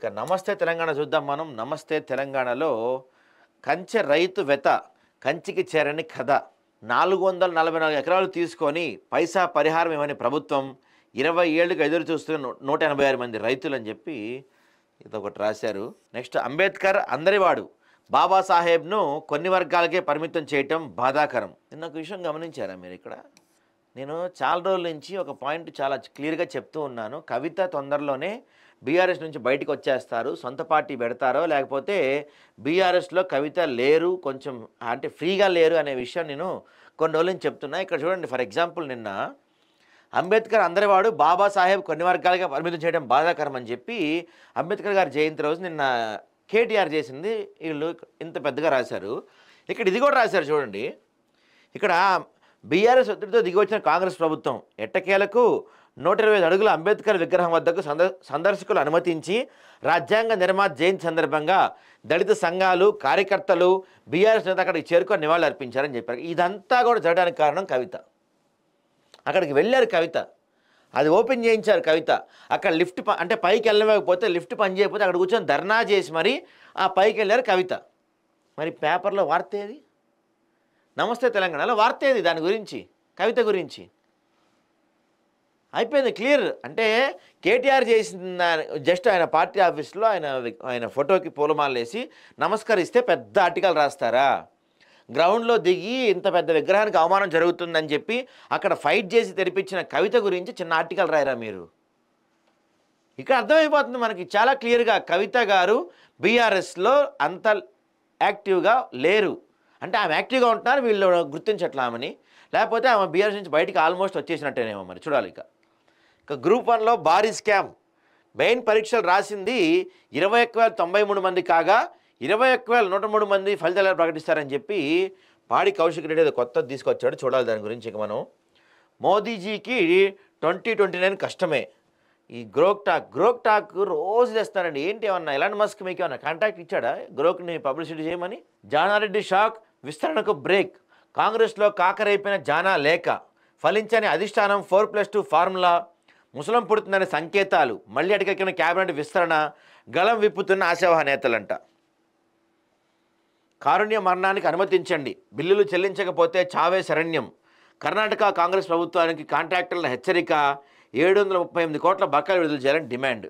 ఇక నమస్తే తెలంగాణ చూద్దాం మనం. నమస్తే తెలంగాణలో కంచె రైతు వెత కంచికి చేరని కథ. 444 ఎకరాలు తీసుకొని పైసా పరిహారం ఇవ్వని ప్రభుత్వం 20 ఏళ్ళుగా ఎదురు చూస్తున్న 186 మంది రైతులు అని చెప్పి ఇదొకటి రాశారు. నెక్స్ట్ అంబేద్కర్ అందరివాడు, బాబాసాహెబ్ను కొన్ని వర్గాలకే పరిమితం చేయటం బాధాకరం. నిన్న ఒక విషయం గమనించారా మీరు? ఇక్కడ నేను చాలా రోజుల నుంచి ఒక పాయింట్ చాలా క్లియర్గా చెప్తూ ఉన్నాను. కవిత తొందరలోనే బీఆర్ఎస్ నుంచి బయటకు వచ్చేస్తారు, సొంత పార్టీ పెడతారో లేకపోతే బీఆర్ఎస్లో కవిత లేరు, కొంచెం అంటే ఫ్రీగా లేరు అనే విషయం నేను కొన్ని రోజుల నుంచి చెప్తున్నా. ఇక్కడ చూడండి, ఫర్ ఎగ్జాంపుల్ నిన్న అంబేద్కర్ అందరివాడు, బాబాసాహెబ్ కొన్ని వర్గాలుగా పరిమితం చేయడం బాధాకరం అని చెప్పి అంబేద్కర్ గారి జయంతి రోజు నిన్న కేటీఆర్ చేసింది వీళ్ళు ఇంత పెద్దగా రాశారు. ఇక్కడ ఇది కూడా రాశారు చూడండి. ఇక్కడ బీఆర్ఎస్ ఒత్తిడితో దిగివచ్చిన కాంగ్రెస్ ప్రభుత్వం ఎట్టకేలకు 125 అడుగుల అంబేద్కర్ విగ్రహం వద్దకు సందర్శకులు అనుమతించి రాజ్యాంగ నిర్మాత జయంతి సందర్భంగా దళిత సంఘాలు, కార్యకర్తలు, బీఆర్ఎస్ నేత అక్కడికి చేరుకొని నివాళులు అర్పించారని చెప్పారు. ఇదంతా కూడా జరగడానికి కారణం కవిత. అక్కడికి వెళ్ళారు కవిత, అది ఓపెన్ చేయించారు కవిత. అక్కడ లిఫ్ట్ అంటే పైకి వెళ్ళలేకపోతే, లిఫ్ట్ పని చేయకపోతే అక్కడ కూర్చొని ధర్నా చేసి మరి ఆ పైకి వెళ్ళారు కవిత. మరి పేపర్లో వార్త ఏది? నమస్తే తెలంగాణలో వార్త ఏది దాని గురించి, కవిత గురించి? అయిపోయింది, క్లియర్. అంటే కేటీఆర్ చేసిన జస్ట్ ఆయన పార్టీ ఆఫీస్లో ఆయన ఫోటోకి పూలమాలలు వేసి నమస్కరిస్తే పెద్ద ఆర్టికల్ రాస్తారా? గ్రౌండ్లో దిగి ఇంత పెద్ద విగ్రహానికి అవమానం జరుగుతుందని చెప్పి అక్కడ ఫైట్ చేసి తెరిపించిన కవిత గురించి చిన్న ఆర్టికల్ రాయరా మీరు? ఇక్కడ అర్థమైపోతుంది మనకి చాలా క్లియర్గా, కవిత గారు బీఆర్ఎస్లో అంత యాక్టివ్గా లేరు. అంటే ఆమె యాక్టివ్గా ఉంటున్నారు, వీళ్ళు గుర్తించట్లామని, లేకపోతే ఆమె బీఆర్ఎస్ నుంచి బయటికి ఆల్మోస్ట్ వచ్చేసినట్టేనేమో. మరి చూడాలి. ఇక గ్రూప్ 1లో భారీ స్కామ్. మెయిన్ పరీక్షలు రాసింది 21,093 మంది కాగా 21,103 మంది ఫలితాలు ప్రకటిస్తారని చెప్పి పాడి కౌశిక్ రెడ్డి కొత్తది తీసుకొచ్చాడు. చూడాలి దాని గురించి. ఇక మనం మోదీజీకి 2029 కష్టమే. ఈ గ్రోక్ టాక్ రోజు తెస్తారండి. ఏంటి ఏమన్నా ఎలాన్ మస్క్ మీకు ఏమన్నా కాంటాక్ట్ ఇచ్చాడా గ్రోక్ని పబ్లిసిటీ చేయమని? జానారెడ్డి షాక్, విస్తరణకు బ్రేక్. కాంగ్రెస్లో కాకరైపోయిన జానా లేక, ఫలించని అధిష్టానం 4+2 ఫార్ములా, ముసలం పుడుతుందనే సంకేతాలు, మళ్ళీ అడిగెక్కిన క్యాబినెట్ విస్తరణ, గళం విప్పుతున్న ఆశావహ నేతలంట. కారుణ్య మరణానికి అనుమతించండి, బిల్లులు చెల్లించకపోతే చావే శరణ్యం. కర్ణాటక కాంగ్రెస్ ప్రభుత్వానికి కాంట్రాక్టర్ల హెచ్చరిక, 738 కోట్ల బకాయిలు విడుదల చేయాలని డిమాండ్.